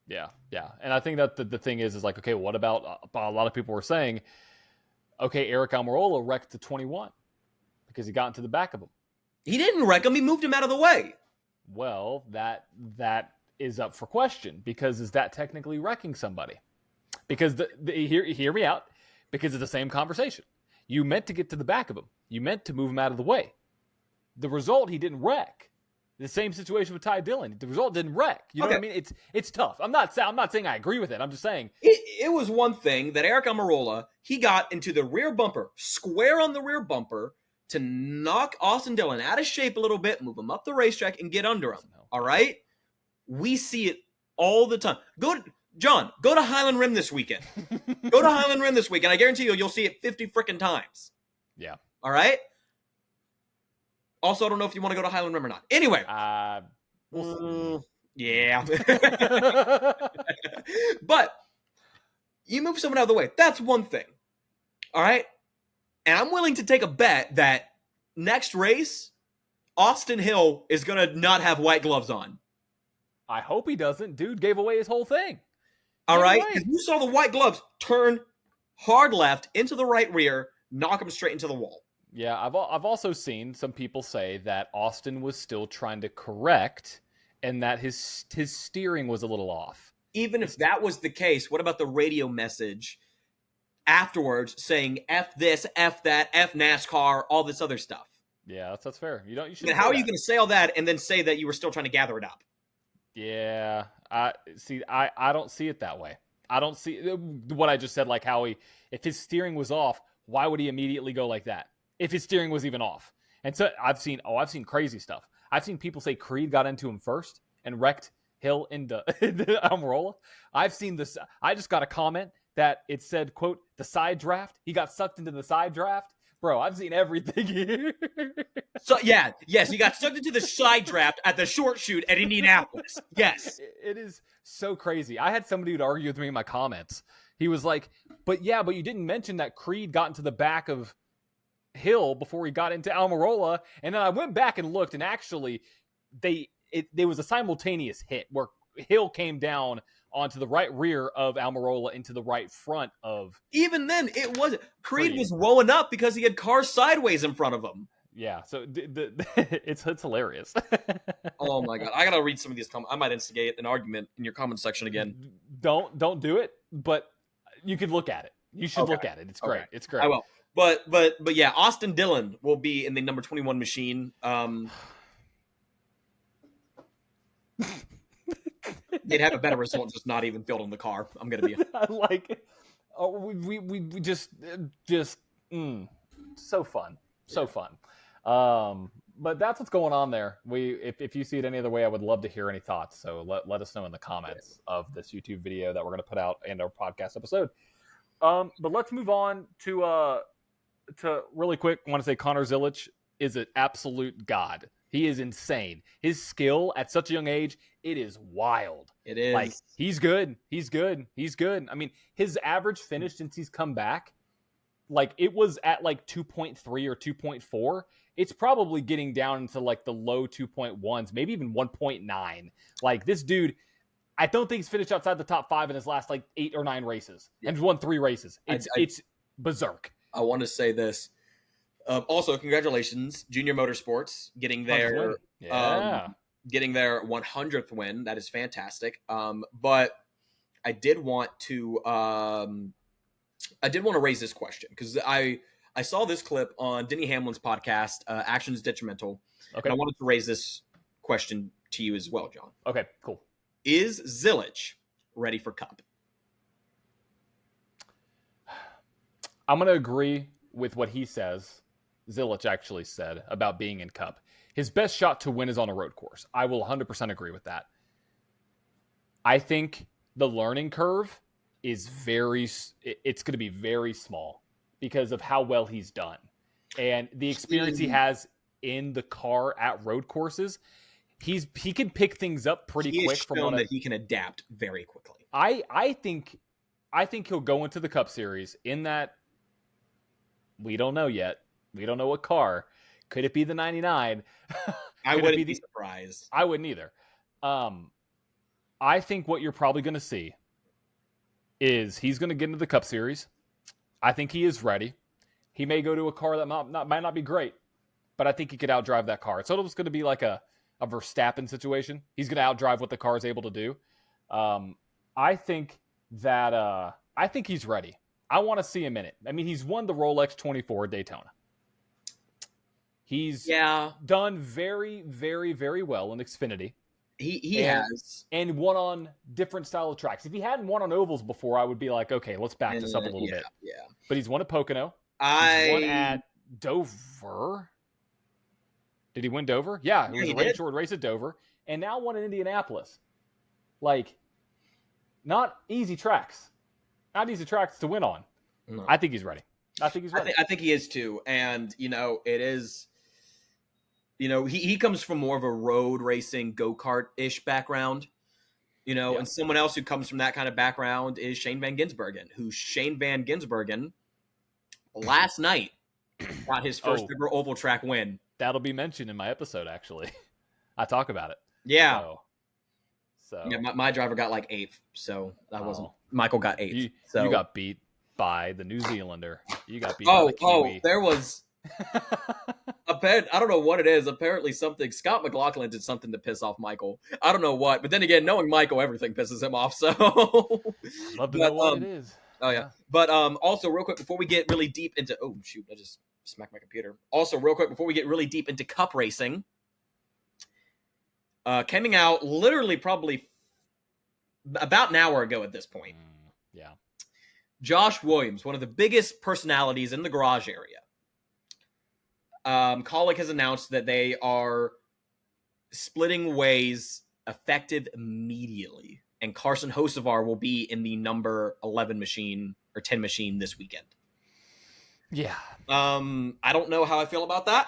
Yeah. Yeah. And I think that the thing is like, okay, what about a lot of people were saying, okay, Eric Almirola wrecked the 21 because he got into the back of him. He didn't wreck him. He moved him out of the way. Well, that is up for question because is that technically wrecking somebody? Because hear me out, because it's the same conversation. You meant to get to the back of him. You meant to move him out of the way. The result, he didn't wreck. The same situation with Ty Dillon. The result didn't wreck. You know what I mean? It's tough. I'm not saying I agree with it. I'm just saying it was one thing that Eric Almirola, he got into the rear bumper, square on the rear bumper, to knock Austin Dillon out of shape a little bit, move him up the racetrack, and get under him. All right. We see it all the time. Go to Highland Rim this weekend. Go to Highland Rim this weekend. I guarantee you'll see it 50 freaking times. Yeah. All right? Also, I don't know if you want to go to Highland Rim or not. Anyway. Yeah. But you move someone out of the way. That's one thing. All right? And I'm willing to take a bet that next race, Austin Hill is going to not have white gloves on. I hope he doesn't. Dude gave away his whole thing. All right? Because you saw the white gloves turn hard left into the right rear, knock him straight into the wall. Yeah, I've also seen some people say that Austin was still trying to correct and that his steering was a little off. Even if that was the case, what about the radio message afterwards saying F this, F that, F NASCAR, all this other stuff? Yeah, that's fair. You should. How are you going to say all that and then say that you were still trying to gather it up? Yeah, I don't see it that way. I don't see what I just said, like how if his steering was off, why would he immediately go like that? If his steering was even off. And so I've seen crazy stuff. I've seen people say Creed got into him first and wrecked Hill into Almirola. I've seen this. I just got a comment that it said, quote, the side draft. He got sucked into the side draft. Bro, I've seen everything here. So yes, he got sucked into the side draft at the short shoot at Indianapolis. Yes. It is so crazy. I had somebody who'd argue with me in my comments. He was like, but you didn't mention that Creed got into the back of Hill before he got into Almirola. And then I went back and looked, and actually there was a simultaneous hit where Hill came down onto the right rear of Almirola into the right front of. Even then, it wasn't. Creed was blowing up because he had cars sideways in front of him. Yeah, so it's hilarious. Oh my god, I gotta read some of these comments. I might instigate an argument in your comment section again. Don't do it, but you could look at it. You should look at it. It's great. Okay. It's great. I will. But yeah, Austin Dillon will be in the number 21 machine. They'd have a better result just not even filled in the car. I'm gonna be. I like it. Oh, we just so fun, so fun. But that's what's going on there. If you see it any other way, I would love to hear any thoughts. So let us know in the comments of this YouTube video that we're gonna put out and our podcast episode. But let's move on to really quick. I want to say Connor Zilic is an absolute god. He is insane. His skill at such a young age, it is wild. It is. Like, he's good. He's good. He's good. I mean, his average finish since he's come back, like, it was at like 2.3 or 2.4. It's probably getting down into like the low 2.1s, maybe even 1.9. Like, this dude, I don't think he's finished outside the top 5 in his last like 8 or 9 races. Yeah. And he's won 3 races. It's berserk. I want to say this. Also, congratulations, Junior Motorsports, getting their 100th win. That is fantastic. But I did want to raise this question because I saw this clip on Denny Hamlin's podcast, Actions Detrimental. Okay. And I wanted to raise this question to you as well, John. Okay, cool. Is Zilic ready for Cup? I'm going to agree with what he says. Zilic actually said about being in Cup. His best shot to win is on a road course. I will 100% agree with that. I think the learning curve is it's going to be very small because of how well he's done. And the experience he has in the car at road courses, he can pick things up pretty quick. From that he can adapt very quickly. I think he'll go into the Cup Series in that. We don't know yet. We don't know what car. Could it be the 99? I wouldn't be surprised. I wouldn't either. I think what you're probably going to see is he's going to get into the Cup Series. I think he is ready. He may go to a car that might not be great, but I think he could outdrive that car. So it's going to be like a Verstappen situation. He's going to outdrive what the car is able to do. I think he's ready. I want to see him in it. I mean, he's won the Rolex 24 at Daytona. He's done very, very, very well in Xfinity. He has. And won on different style of tracks. If he hadn't won on ovals before, I would be like, okay, let's back this up a little bit. Yeah. But he's won at Pocono. He's won at Dover. Did he win Dover? Yeah, it was a short race at Dover. And now won in Indianapolis. Like, not easy tracks. Not easy tracks to win on. No. I think he's ready. I think he's ready. I think he is too. And, it is, he comes from more of a road racing go-kart-ish background, and someone else who comes from that kind of background is Shane Van Gisbergen, last night got his first ever oval track win. That'll be mentioned in my episode, actually. I talk about it. Yeah. So yeah, my driver got like 8th, so that wasn't. Michael got 8th. You got beat by the New Zealander. You got beat by the Kiwi. There was. I don't know what it is. Apparently, Scott McLaughlin did something to piss off Michael. I don't know what, but then again, knowing Michael, everything pisses him off. So, love to know what it is. Oh yeah, but also real quick before we get really deep into I just smacked my computer. Also, real quick before we get really deep into Cup racing, coming out literally probably about an hour ago at this point. Yeah, Josh Williams, one of the biggest personalities in the garage area. Kaulig has announced that they are splitting ways effective immediately, and Carson Hocevar will be in the number 11 machine or 10 machine this weekend. Yeah. I don't know how I feel about that.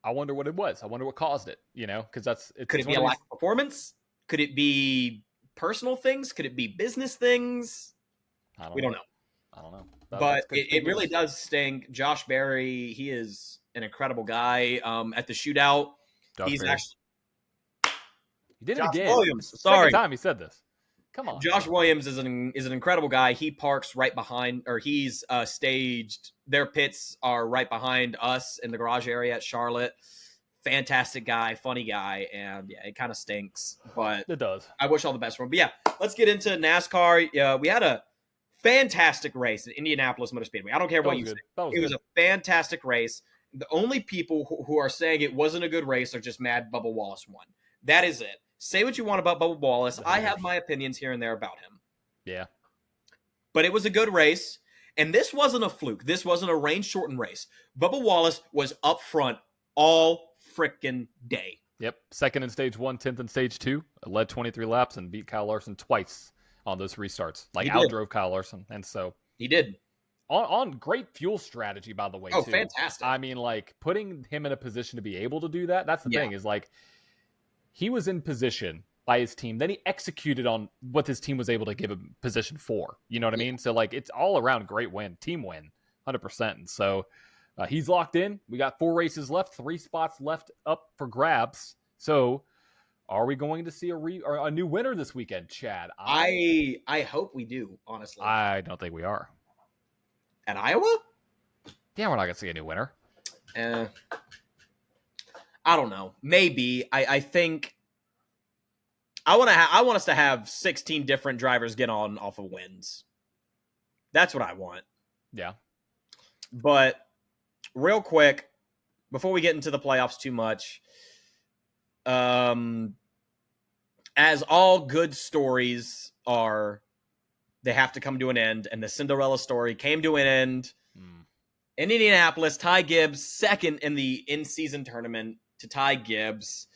I wonder what it was. I wonder what caused it, because could it be a lack of performance? Could it be personal things? Could it be business things? We don't know. I don't know. But it really does stink. Josh Berry, he is an incredible guy. At the shootout, he did Josh it again. Williams, sorry. Second time he said this. Come on. Josh Williams is an incredible guy. He parks right behind, or he's staged. Their pits are right behind us in the garage area at Charlotte. Fantastic guy, funny guy, and yeah, it kind of stinks, but it does. I wish all the best for him. But yeah, let's get into NASCAR. We had a fantastic race at Indianapolis Motor Speedway. I don't care what you say. It was a fantastic race. The only people who are saying it wasn't a good race are just mad Bubba Wallace won. That is it. Say what you want about Bubba Wallace. I have my opinions here and there about him. Yeah. But it was a good race, and this wasn't a fluke. This wasn't a rain-shortened race. Bubba Wallace was up front all freaking day. Yep. Second in stage 1, 10th in stage 2. Led 23 laps and beat Kyle Larson twice on those restarts. Outdrove Kyle Larson. And so he did. On great fuel strategy, by the way, too. Fantastic. I mean, putting him in a position to be able to do that, that's the thing, is he was in position by his team. Then he executed on what his team was able to give him position for. You know what I mean? So, it's all around great win. Team win, 100%. And so he's locked in. We got 4 races left, 3 spots left up for grabs. So are we going to see a new winner this weekend, Chad? I hope we do, honestly. I don't think we are. At Iowa? Yeah, we're not going to see a new winner. I don't know. Maybe. I think I want us to have 16 different drivers get on off of wins. That's what I want. Yeah. But real quick, before we get into the playoffs too much, as all good stories are, they have to come to an end, and the Cinderella story came to an end. In Indianapolis, Ty Gibbs second in the in-season tournament to Ty Gibbs.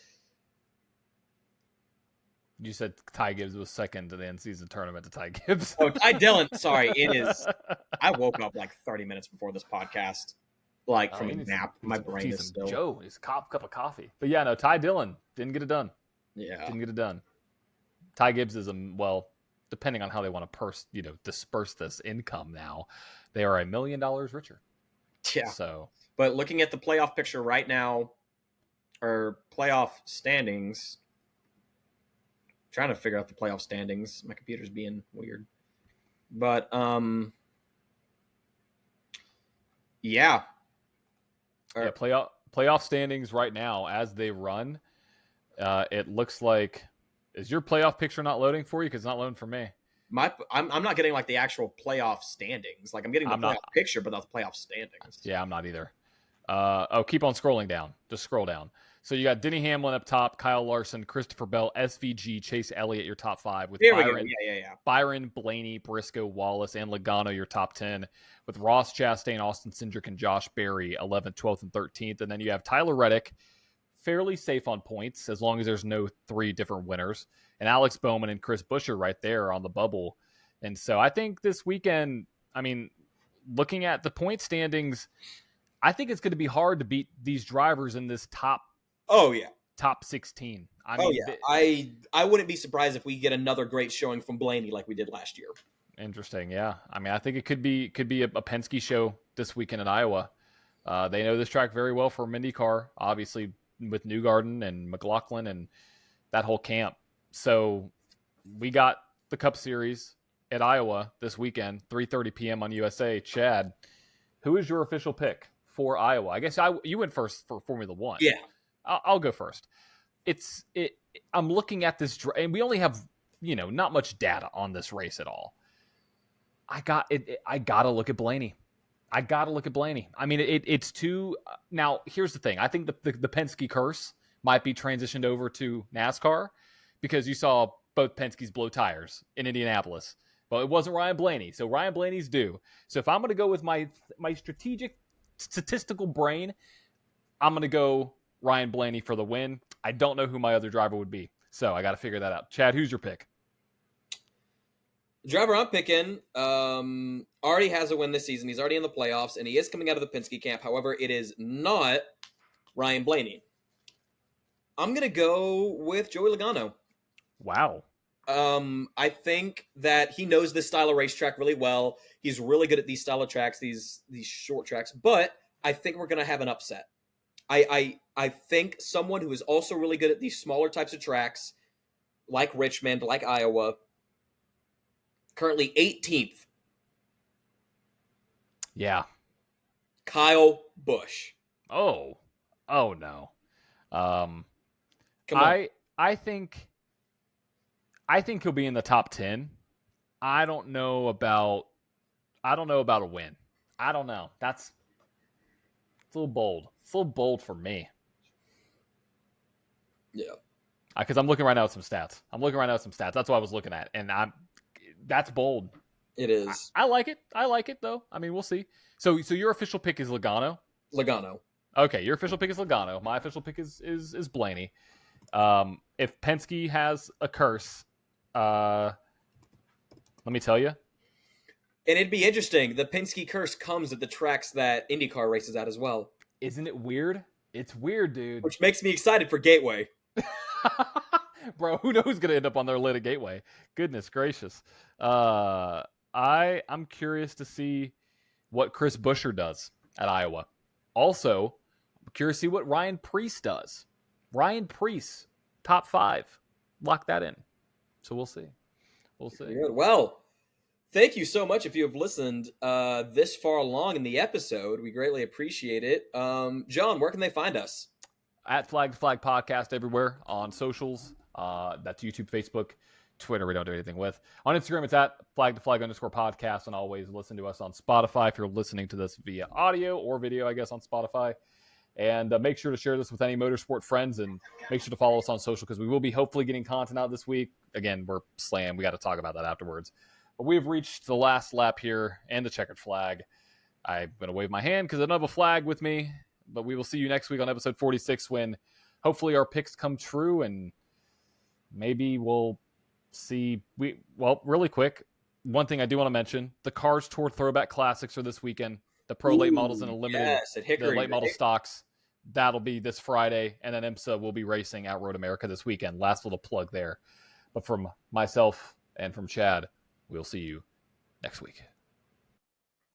You said Ty Gibbs was second to the in-season tournament to Ty Gibbs. Oh, Ty Dillon. Sorry, it is. I woke up 30 minutes before this podcast, from a nap. My brain is still. Joe, his cup of coffee. But yeah, no, Ty Dillon didn't get it done. Yeah, didn't get it done. Ty Gibbs is depending on how they want to disperse this income now, they are $1 million richer. Yeah. So, but looking at the playoff picture right now, or playoff standings, trying to figure out the playoff standings. My computer's being weird. But yeah. Playoff standings right now as they run. It looks like, is your playoff picture not loading for you? Because it's not loading for me. I'm not getting the actual playoff standings. I'm getting the playoff picture, but not the playoff standings. Yeah, I'm not either. Keep on scrolling down. Just scroll down. So you got Denny Hamlin up top, Kyle Larson, Christopher Bell, SVG, Chase Elliott, your top 5 with Byron, Blaney, Briscoe, Wallace, and Logano, your top 10, with Ross Chastain, Austin Cindric, and Josh Berry, 11th, 12th, and 13th. And then you have Tyler Reddick, fairly safe on points as long as there's no 3 different winners. And Alex Bowman and Chris Buescher right there on the bubble. And so I think this weekend, I mean, looking at the point standings, I think it's going to be hard to beat these drivers in this top 16. I wouldn't be surprised if we get another great showing from Blaney like we did last year. Interesting, yeah. I mean, I think it could be a Penske show this weekend in Iowa. They know this track very well from IndyCar, obviously with Newgarden and McLaughlin and that whole camp. So we got the Cup Series at Iowa this weekend, 3:30 p.m. on USA. Chad, who is your official pick for Iowa? I guess you went first for Formula One. Yeah, I'll go first. I'm looking at this, and we only have not much data on this race at all. I gotta look at Blaney. I mean, it's too. Now, here's the thing. I think the Penske curse might be transitioned over to NASCAR because you saw both Penske's blow tires in Indianapolis. But it wasn't Ryan Blaney, so Ryan Blaney's due. So if I'm going to go with my strategic statistical brain, I'm going to go Ryan Blaney for the win. I don't know who my other driver would be, so I got to figure that out. Chad, who's your pick? The driver I'm picking already has a win this season. He's already in the playoffs, and he is coming out of the Penske camp. However, it is not Ryan Blaney. I'm going to go with Joey Logano. Wow. I think that he knows this style of racetrack really well. He's really good at these style of tracks, these short tracks. But I think we're going to have an upset. I think someone who is also really good at these smaller types of tracks, like Richmond, like Iowa, currently 18th. Yeah. Kyle Busch. Oh no. Come on. I think he'll be in the top 10. I don't know about a win. I don't know. It's a little bold. It's a little bold for me. Yeah. Because I'm looking right now at some stats. That's what I was looking at. And that's bold. It is. I like it though. I mean, we'll see. So your official pick is Logano? Logano. Okay, your official pick is Logano. My official pick is Blaney. If Penske has a curse, let me tell you. And it'd be interesting. The Penske curse comes at the tracks that IndyCar races at as well. Isn't it weird? It's weird, dude. Which makes me excited for Gateway. Bro, who knows who's going to end up on their lid at Gateway? Goodness gracious. I'm curious to see what Chris Buescher does at Iowa. Also, I'm curious to see what Ryan Preece does. Ryan Preece, top 5. Lock that in. So we'll see. Good. Well, thank you so much if you have listened this far along in the episode. We greatly appreciate it. John, where can they find us? At Flag to Flag Podcast everywhere on socials. That's YouTube, Facebook, Twitter. We don't do anything with. On Instagram, it's at Flag to Flag _podcast. And always listen to us on Spotify if you're listening to this via audio or video, I guess, on Spotify. And make sure to share this with any motorsport friends and make sure to follow us on social because we will be hopefully getting content out this week. Again, we're slammed. We got to talk about that afterwards. But we've reached the last lap here and the checkered flag. I'm going to wave my hand because I don't have a flag with me. But we will see you next week on episode 46 when hopefully our picks come true and maybe we'll see. Really quick, one thing I do want to mention, the Cars Tour Throwback Classics are this weekend. The Pro Late Models and the limited the late model stocks. That'll be this Friday. And then IMSA will be racing at Road America this weekend. Last little plug there. But from myself and from Chad, we'll see you next week.